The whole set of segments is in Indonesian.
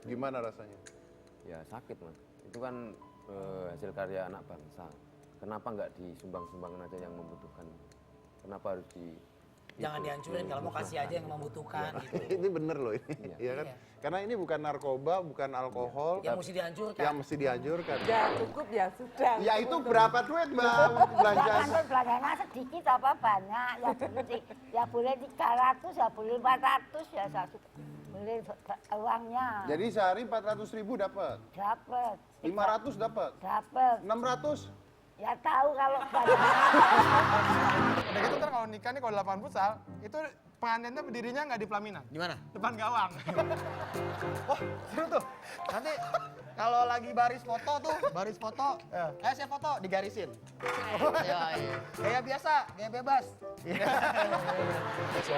Gimana rasanya? Ya sakit mas, itu kan hasil karya anak bangsa. Kenapa nggak disumbang-sumbangkan aja yang membutuhkan? Kenapa harus Jangan dihancurin, kalau mau kasih aja yang membutuhkan gitu. Ini bener loh ini, ya kan? Iya. Karena ini bukan narkoba, bukan alkohol. Yang mesti dihancurkan. Yang mesti dihancurkan. Ya cukup ya sudah. Ya itu berapa duit mbak belanja? Kan belanjanya sedikit apa banyak, ya boleh, ya boleh 300, ya boleh 400, ya saya suka. Boleh uangnya. Jadi sehari 400.000 dapat, Dapat. 500 dapat, Dapat. 600. Ya tahu kalau banyak. Udah gitu kan kalau nikah nih kalau di lapangan futsal, itu pengantinnya berdirinya nggak di pelaminan. Di mana? Depan gawang. Wah, seru tuh. Nanti kalau lagi baris foto, saya foto digarisin. Kayak biasa, kayak bebas. So,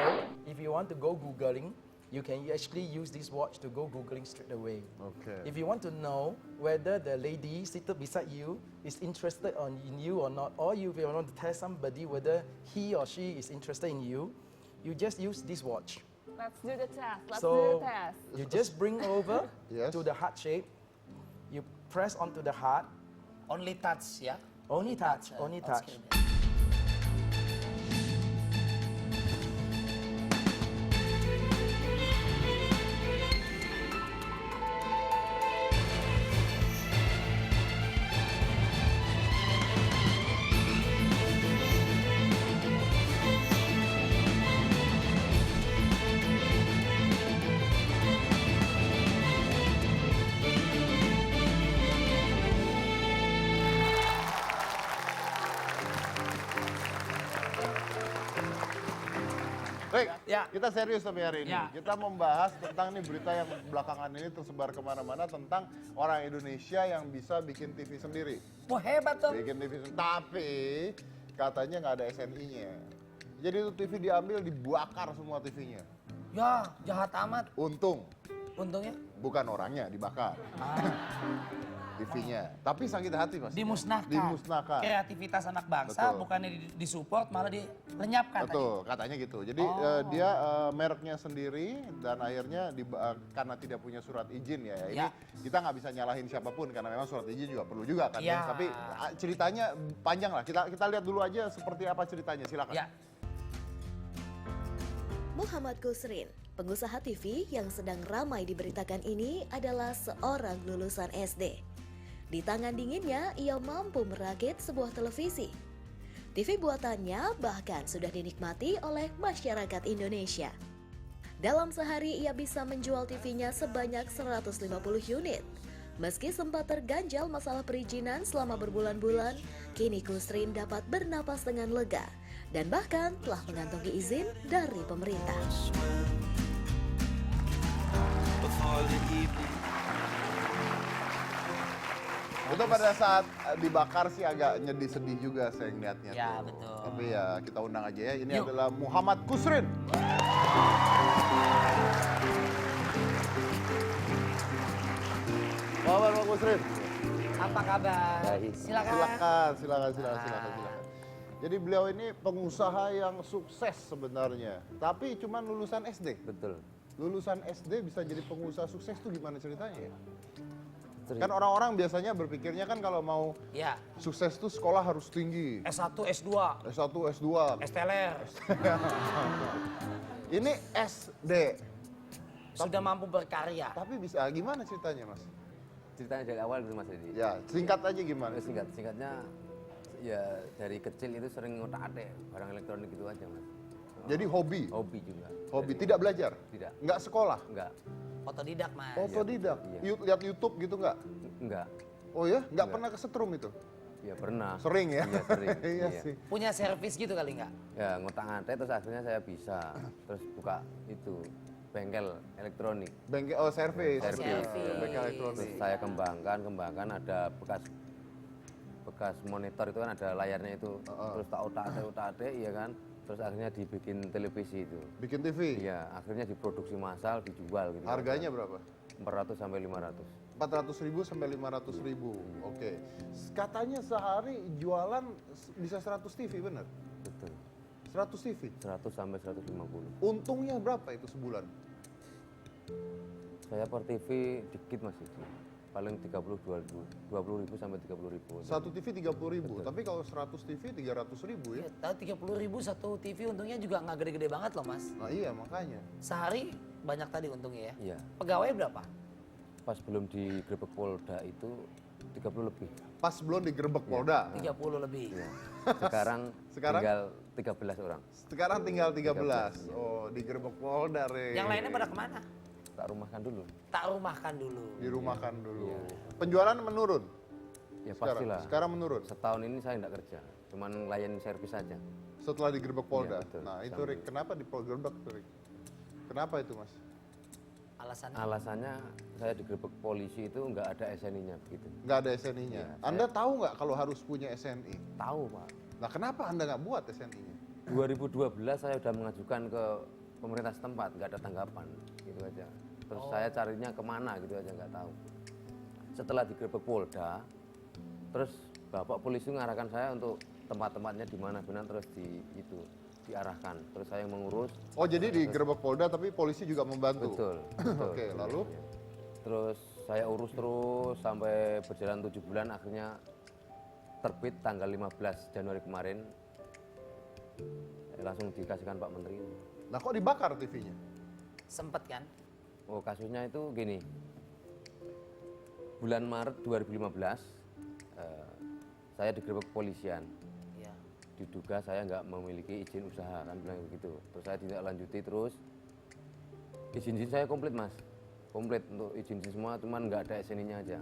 if you want to go Googling, you can actually use this watch to go Googling straight away. Okay. If you want to know whether the lady seated beside you is interested in you or not, or if you want to test somebody whether he or she is interested in you, you just use this watch. Let's do the test. Let's do So, the test. you just bring over Yes. to the heart shape, you press onto the heart, Only touch ya. only touch, only touch. Baik, Ya. kita serius tapi hari ini. Ya. Kita membahas tentang nih berita yang belakangan ini tersebar kemana-mana tentang orang Indonesia yang bisa bikin TV sendiri. Wah hebat tuh. Bikin TV sendiri, tapi katanya nggak ada SNI-nya. Jadi itu TV diambil, dibakar semua TV-nya. Ya jahat amat. Untung, Untungnya bukan orangnya dibakar. TV-nya. Tapi sakit hati mas. dimusnahkan. Dimusnahkan. Kreativitas anak bangsa Betul. bukannya disupport malah dilenyapkan. Betul, katanya gitu. Jadi dia mereknya sendiri dan akhirnya karena tidak punya surat izin ya. Ini Ya. kita nggak bisa nyalahin siapapun karena memang surat izin juga perlu juga kan. Ya. Tapi ceritanya panjang lah. Kita lihat dulu aja seperti apa ceritanya. Silakan. Ya. Muhammad Kusrin, pengusaha TV yang sedang ramai diberitakan ini adalah seorang lulusan SD. Di tangan dinginnya, ia mampu merakit sebuah televisi. TV buatannya bahkan sudah dinikmati oleh masyarakat Indonesia. Dalam sehari ia bisa menjual TV-nya sebanyak 150 unit. Meski sempat terganjal masalah perizinan selama berbulan-bulan, kini Kusrin dapat bernapas dengan lega dan bahkan telah mengantongi izin dari pemerintah. Itu pada saat dibakar sih agak sedih juga saya ngeliatnya. Ya, tuh. betul. Tapi ya kita undang aja ya. Ini Yuk. adalah Muhammad Kusrin. Muhammad Kusrin. Apa kabar? Baik. Silakan. Silakan. Jadi beliau ini pengusaha yang sukses sebenarnya. Tapi cuman lulusan SD. Betul. Lulusan SD bisa jadi pengusaha sukses tuh gimana ceritanya ya? Sering. Kan orang-orang biasanya berpikirnya kan kalau mau Ya. sukses tuh sekolah harus tinggi. S1, S2, S1, S2. STLR. Ini SD. Sudah mampu berkarya. Tapi bisa gimana ceritanya, Mas? Ceritanya dari awal dulu Mas Edi. Ya, singkat aja gimana? Singkatnya ya dari kecil itu sering ngotak-atik barang elektronik gitu aja Mas. Jadi hobi. Hobi juga. Hobi, tidak belajar? Tidak. Nggak sekolah? Enggak. Otodidak, Mas. Otodidak? Iya. Lihat YouTube gitu nggak? Enggak. Oh ya? Nggak Nggak. pernah kesetrum itu? Ya pernah. Sering ya? Iya sering. Iya sih. Punya servis gitu kali nggak? Ya ngotak-ngatik terus akhirnya saya bisa. Terus buka itu bengkel elektronik. Bengkel, oh servis. Servis. Ya, bengkel elektronik. Terus saya kembangkan ada bekas monitor itu kan ada layarnya itu. Terus tak otak-atik ya kan. Terus akhirnya dibikin televisi itu. Bikin TV? Iya, akhirnya diproduksi massal, dijual gitu. Harganya berapa? 400 sampai 500. 400.000 sampai 500.000. Oke. Katanya sehari jualan bisa 100 TV, benar? Betul. 100 TV? 100 sampai 150. Untungnya berapa itu sebulan? Saya per TV dikit Mas itu. Paling 20.000 sampai 30.000. Satu TV 30.000, tapi kalau 100 TV 300.000 ya. Ya, tahu 30.000 satu TV untungnya juga nggak gede-gede banget loh mas. Nah iya makanya. Sehari banyak tadi untungnya ya. Iya. Pegawai berapa? Pas belum digerebek Polda itu 30 lebih. Pas belum digerebek Polda. 30 lebih. Iya. Sekarang, Sekarang? tinggal 13 orang. Sekarang tinggal 13. 13, Oh, digerebek Polda, Re. Yang lainnya pada kemana? Tak rumahkan dulu. Tak rumahkan dulu. Dirumahkan dulu. Iya. Penjualan menurun. Ya Sekarang, pastilah. sekarang menurun. Setahun ini saya enggak kerja, cuman layanin servis saja. Setelah digerebek Polda. Iya, betul. Nah, itu Sampai- Rik, kenapa digerebek tuh, Rik? Kenapa itu, Mas? Alasannya? Alasannya saya digerebek polisi itu enggak ada SNI-nya begitu. Nggak ada SNI-nya. Iya, Anda tahu nggak kalau harus punya SNI? Tahu Pak. Nah, kenapa Anda nggak buat SNI-nya? 2012 saya sudah mengajukan ke pemerintah setempat, nggak ada tanggapan, gitu aja. Terus saya carinya kemana gitu aja nggak tahu. Setelah digerebek Polda, terus Bapak polisi mengarahkan saya untuk tempat-tempatnya di mana benar terus diarahkan. Terus saya yang mengurus. Oh, jadi digerebek Polda tapi polisi juga membantu? Betul. betul. Oke, lalu? Iya. Terus saya urus terus sampai berjalan 7 bulan, akhirnya terbit tanggal 15 Januari kemarin. Langsung dikasihkan Pak Menteri. Nah, kok dibakar TV-nya? Sempet kan? Oh, kasusnya itu gini. Bulan Maret 2015, saya digerebek kepolisian. Iya. Diduga saya nggak memiliki izin usaha, kan bilang begitu. Terus saya tidak lanjuti terus. Izin saya komplit Mas. Komplit untuk izin semua, cuman nggak ada SNI-nya aja.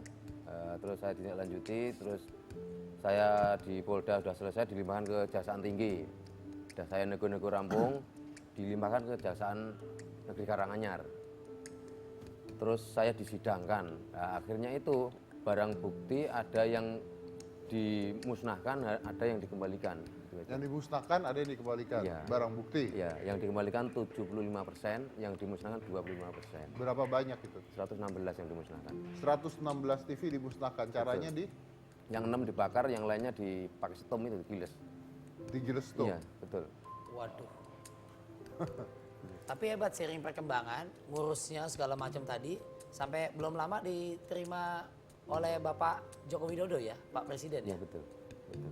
Terus saya tidak lanjuti, terus saya di Polda sudah selesai, dilimpahkan ke Kejaksaan Tinggi. Sudah saya nego-nego rampung, dilimpahkan ke Kejaksaan Negeri Karanganyar. Terus saya disidangkan. Nah, akhirnya itu barang bukti ada yang dimusnahkan, ada yang dikembalikan. Gitu aja. Yang dimusnahkan ada yang dikembalikan, Iya. barang bukti. Ya, yang dikembalikan 75%, yang dimusnahkan 25%. Berapa banyak itu? 116 yang dimusnahkan. 116 TV dimusnahkan. Caranya Yang 6 dibakar, yang lainnya dipakai setom itu, digiles. digiles tuh. Iya, betul. Waduh. Tapi hebat seiring perkembangan, ngurusnya segala macam tadi, sampai belum lama diterima oleh Bapak Joko Widodo ya, Pak Presiden Iya, ya. betul.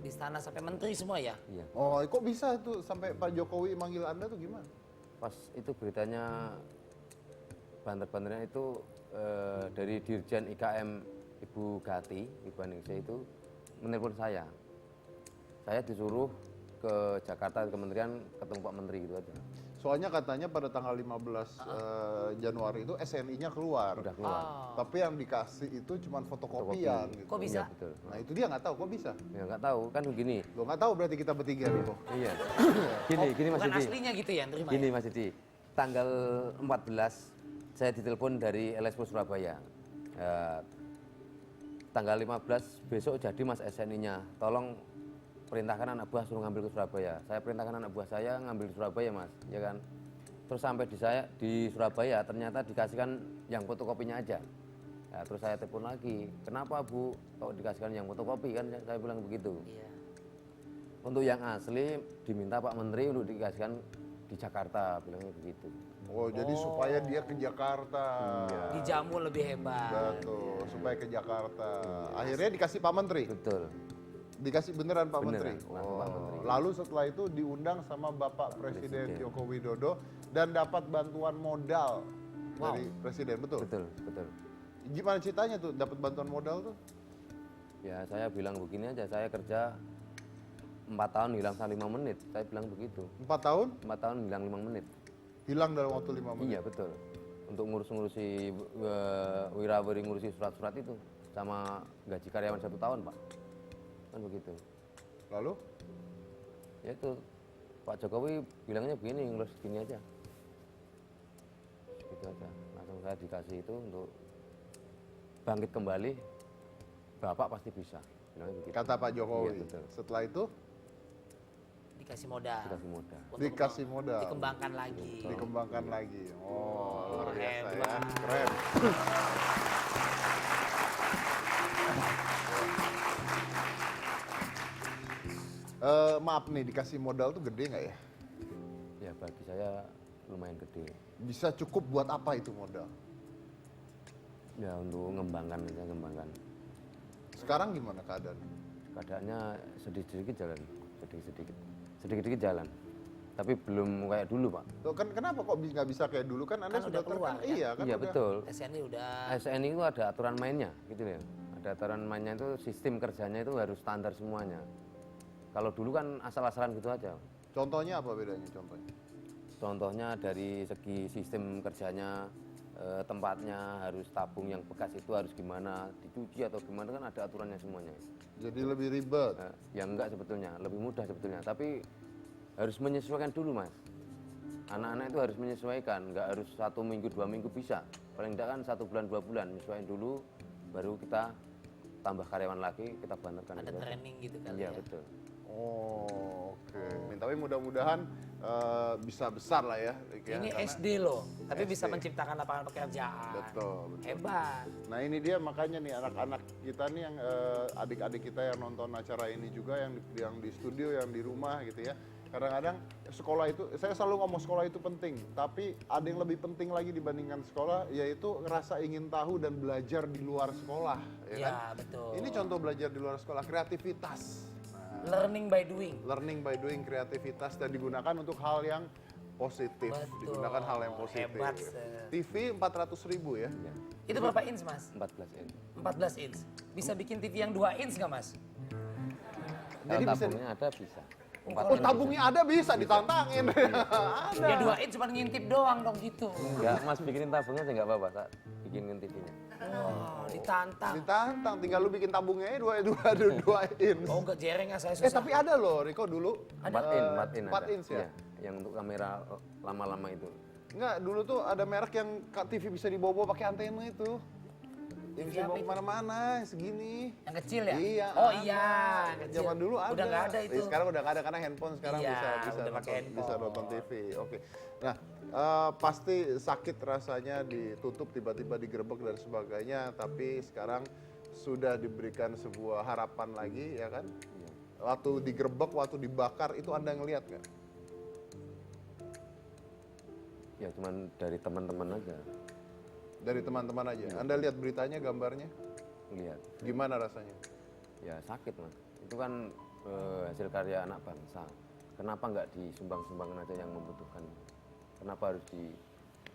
Di istana sampai menteri semua ya. Iya. Oh, kok bisa tuh sampai Pak Jokowi manggil Anda tuh gimana? Pas itu beritanya, banter-banternya itu dari Dirjen IKM Ibu Gati, Ibu Aningsih itu menelpon saya. Saya disuruh ke Jakarta, ke kementerian, ketemu Pak Menteri gitu aja. Soalnya katanya pada tanggal 15 Januari itu SNI-nya keluar. Udah keluar. Tapi yang dikasih itu cuma fotokopian gitu. Kok bisa? Iya, betul. Nah, itu dia nggak tahu kok bisa. Ya nggak tahu, kan begini. Lo nggak tahu berarti kita bertiga nih, Bo. Iya. Gini Mas Bukan Didi. aslinya gitu ya, terima Gini ya. Mas Didi. Tanggal 14 saya ditelepon dari LSPO Surabaya. Tanggal 15 besok jadi Mas SNI-nya. Tolong perintahkan anak buah suruh ngambil ke Surabaya. Saya perintahkan anak buah saya ngambil ke Surabaya Mas, ya kan. Terus sampai di Surabaya ternyata dikasihkan yang fotokopinya aja. Ya, terus saya telepon lagi, kenapa Bu kok dikasihkan yang fotokopi, kan saya bilang begitu. Iya. Untuk yang asli diminta Pak Menteri untuk dikasihkan di Jakarta, bilangnya begitu. Oh, jadi supaya dia ke Jakarta. Dijamu lebih hebat. Betul, supaya ke Jakarta. Akhirnya dikasih Pak Menteri. Betul. Dikasih beneran Pak Beneran, Menteri. langsung Pak Menteri. Lalu setelah itu diundang sama Bapak Presiden Joko Widodo dan dapat bantuan modal dari Presiden, betul? Betul, betul. Gimana ceritanya tuh dapat bantuan modal tuh? Ya saya bilang begini aja, saya kerja 4 tahun hilang 5 menit, saya bilang begitu. 4 tahun 4 tahun hilang 5 menit. hilang dalam waktu 5 menit. Iya betul. Untuk ngurus-ngurusi wirawiri, ngurusi surat-surat itu sama gaji karyawan 1 tahun Pak. Kan begitu. Lalu Ya itu Pak Jokowi bilangnya begini, ngurus gini aja. Gitu aja. Langsung saya dikasih itu untuk bangkit kembali. Bapak pasti bisa. Bilangnya begitu. kata Pak Jokowi. Iya, betul. Setelah itu Dikasih modal. Dikasih modal. Untuk dikasih modal. Dikembangkan lagi. Dikembangkan lagi. Oh, luar biasa ya. Hebat. Keren. Maaf nih, dikasih modal tuh gede nggak ya? Ya bagi saya lumayan gede. Bisa cukup buat apa itu modal? Ya untuk ngembangkan aja, ngembangkan. Sekarang gimana keadaan? Keadaannya sedikit-sedikit jalan, sedikit-sedikit jalan. Tapi belum kayak dulu, Pak. Loh, kan kenapa kok nggak bisa kayak dulu kan Anda Kan sudah udah keluar, terkenal. kan? Iya kan Iya udah. betul. SNI udah SNI itu ada aturan mainnya, gitu ya. Ada aturan mainnya itu sistem kerjanya itu harus standar semuanya. Kalau dulu kan asal-asalan gitu aja. Contohnya apa bedanya contohnya? Contohnya dari segi sistem kerjanya, tempatnya harus tabung yang bekas itu harus gimana, dicuci atau gimana kan ada aturannya semuanya. Jadi lebih ribet. Ya enggak sebetulnya, lebih mudah sebetulnya. Tapi harus menyesuaikan dulu, Mas. Anak-anak itu harus menyesuaikan, nggak harus 1 minggu 2 minggu bisa. Paling enggak kan 1 bulan 2 bulan, menyesuaikan dulu, baru kita tambah karyawan lagi, kita banterkan. ada training gitu kali Iya ya. betul. Oh, oke. Tapi mudah-mudahan bisa besar lah ya. Rick, ya, Ini karena- SD loh, tapi bisa SD. menciptakan lapangan pekerjaan. Betul, betul. Hebat. Nah ini dia makanya nih anak-anak kita nih yang adik-adik kita yang nonton acara ini juga yang di studio, yang di rumah gitu ya. Kadang-kadang sekolah itu, saya selalu ngomong sekolah itu penting, tapi ada yang lebih penting lagi dibandingkan sekolah, yaitu rasa ingin tahu dan belajar di luar sekolah. Ya, Ya, kan? betul. Ini contoh belajar di luar sekolah, kreativitas. Learning by doing. Learning by doing, kreativitas dan digunakan untuk hal yang positif. Betul. Digunakan hal yang positif. Hebat, Seth. TV 400.000 ya. Itu berapa inch, Mas? 14 in. 14 inch. Bisa bikin TV yang 2 inch nggak, Mas? Kalau Jadi bisa tabungnya ada bisa. Oh, tabungnya ada bisa ditantangin. Ada. Ya 2 inch cuma ngintip doang dong gitu. Enggak, Mas bikinin tabungnya aja nggak apa-apa, Kak. Bikinin TV-nya. Wah, ditantang. Ditantang, tinggal lu bikin tabungnya aja dua inch. Oh, enggak jereng ya saya susah. Tapi ada loh, Riko dulu. 4 in 4 ada. inch ya? Iya, yang untuk kamera lama-lama itu. Enggak, dulu tuh ada merek yang TV bisa dibawa pakai antena itu. Yang bisa TV bawa apa itu? kemana-mana, segini. Yang kecil ya? Iya. Oh ada. iya, yang kecil. Zaman dulu ada. Udah nggak ada itu. Sekarang udah nggak ada karena handphone sekarang Iya, bisa udah pakai nonton, bisa handphone. nonton TV. Oke. Nah, pasti sakit rasanya ditutup tiba-tiba digerebek dan sebagainya, tapi sekarang sudah diberikan sebuah harapan lagi ya kan? Iya. Waktu digerebek, waktu dibakar itu Anda ngelihat nggak? Ya cuman dari teman-teman aja Dari teman-teman aja. Anda lihat beritanya, gambarnya, lihat. gimana rasanya? Ya sakit, Mas. Itu kan hasil karya anak bangsa. Kenapa nggak disumbang-sumbangkan aja yang membutuhkan? Kenapa harus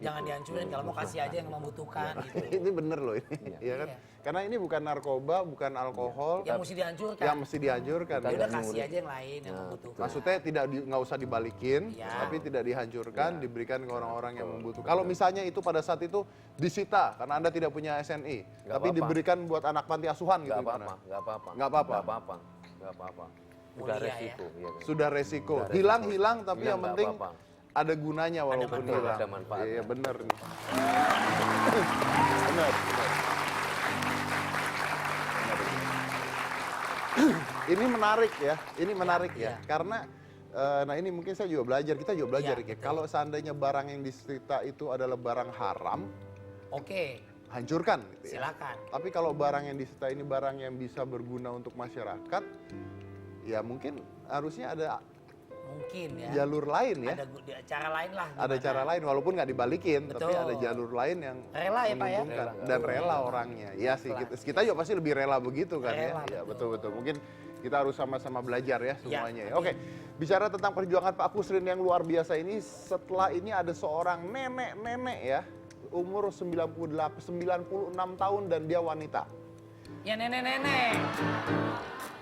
Jangan dihancurin, kalau mau kasih aja yang membutuhkan gitu. Ini bener loh ini, ya kan? Iya. Karena ini bukan narkoba, bukan alkohol, Yang mesti dihancurkan. yang mesti dihancurkan. Ya ya. udah kasih aja yang lain yang membutuhkan. Maksudnya nggak usah dibalikin, Iya. tapi tidak dihancurkan, diberikan ke orang-orang yang membutuhkan. Kalau misalnya itu pada saat itu disita karena Anda tidak punya SNI, Nggak tapi apa-apa. diberikan buat anak panti asuhan gitu nggak gimana? apa-apa, nggak apa-apa. Nggak apa-apa? Nggak apa-apa, nggak apa-apa. Sudah Mulia ya. resiko, iya kan? Sudah resiko. Sudah resiko. Hilang tapi Hilang yang nggak penting apa-apa. ada gunanya walaupun manfaat. hilang. Ada manfaatnya. Iya bener nih. bener. Ini menarik ya, ini menarik ya, iya. karena nah ini mungkin saya juga belajar, kita juga belajar Iya, ya. betul. Kalau seandainya barang yang disita itu adalah barang haram, Oke, hancurkan gitu ya. silakan. Tapi kalau barang yang disita ini barang yang bisa berguna untuk masyarakat, ya mungkin harusnya ada Mungkin ya. jalur lain ya. Ada cara lain lah. Ada gimana. cara lain walaupun nggak dibalikin, tapi Betul. ada jalur lain yang Rela ya, Pak, ya? menguntungkan. Dan rela orangnya. Iya sih, kita juga pasti lebih rela begitu kan Rela, ya. Ya betul. betul. Mungkin kita harus sama-sama belajar ya semuanya. Ya, Oke, bicara tentang perjuangan Pak Kusrin yang luar biasa ini, setelah ini ada seorang nenek-nenek ya, umur 96 tahun dan dia wanita. Ya nenek-nenek.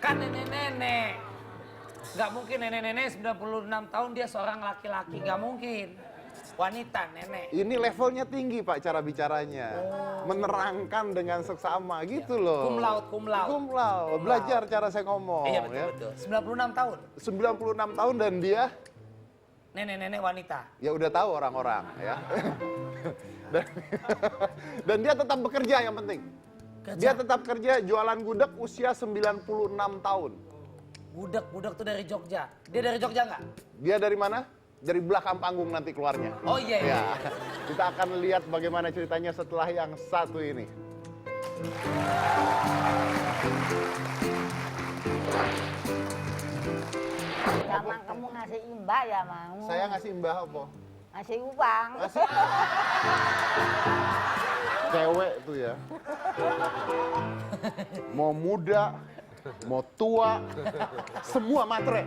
Kan nenek-nenek. Nggak mungkin nenek-nenek 96 tahun dia seorang laki-laki. Nggak mungkin. Wanita, nenek. Ini levelnya tinggi Pak cara bicaranya. Menerangkan dengan seksama gitu loh. Cum laude, cum laude. Cum laude. Belajar cara saya ngomong Iya ya. betul-betul. 96 tahun. 96 tahun dan dia Nenek-nenek wanita. ya udah tahu orang-orang ya. dan dia tetap bekerja yang penting. Kerja. Dia tetap kerja jualan gudeg usia 96 tahun. Budak tuh dari Jogja. Dia dari Jogja nggak? Dia dari mana? Dari belakang panggung nanti keluarnya. Oh iya, iya. Ya. Kita akan lihat bagaimana ceritanya setelah yang satu ini. Zaman kamu ngasih imbah ya mau. Saya ngasih mbah apa? Ngasih uang. Ngasih cewek tuh ya. Mau muda, mau tua, semua matre.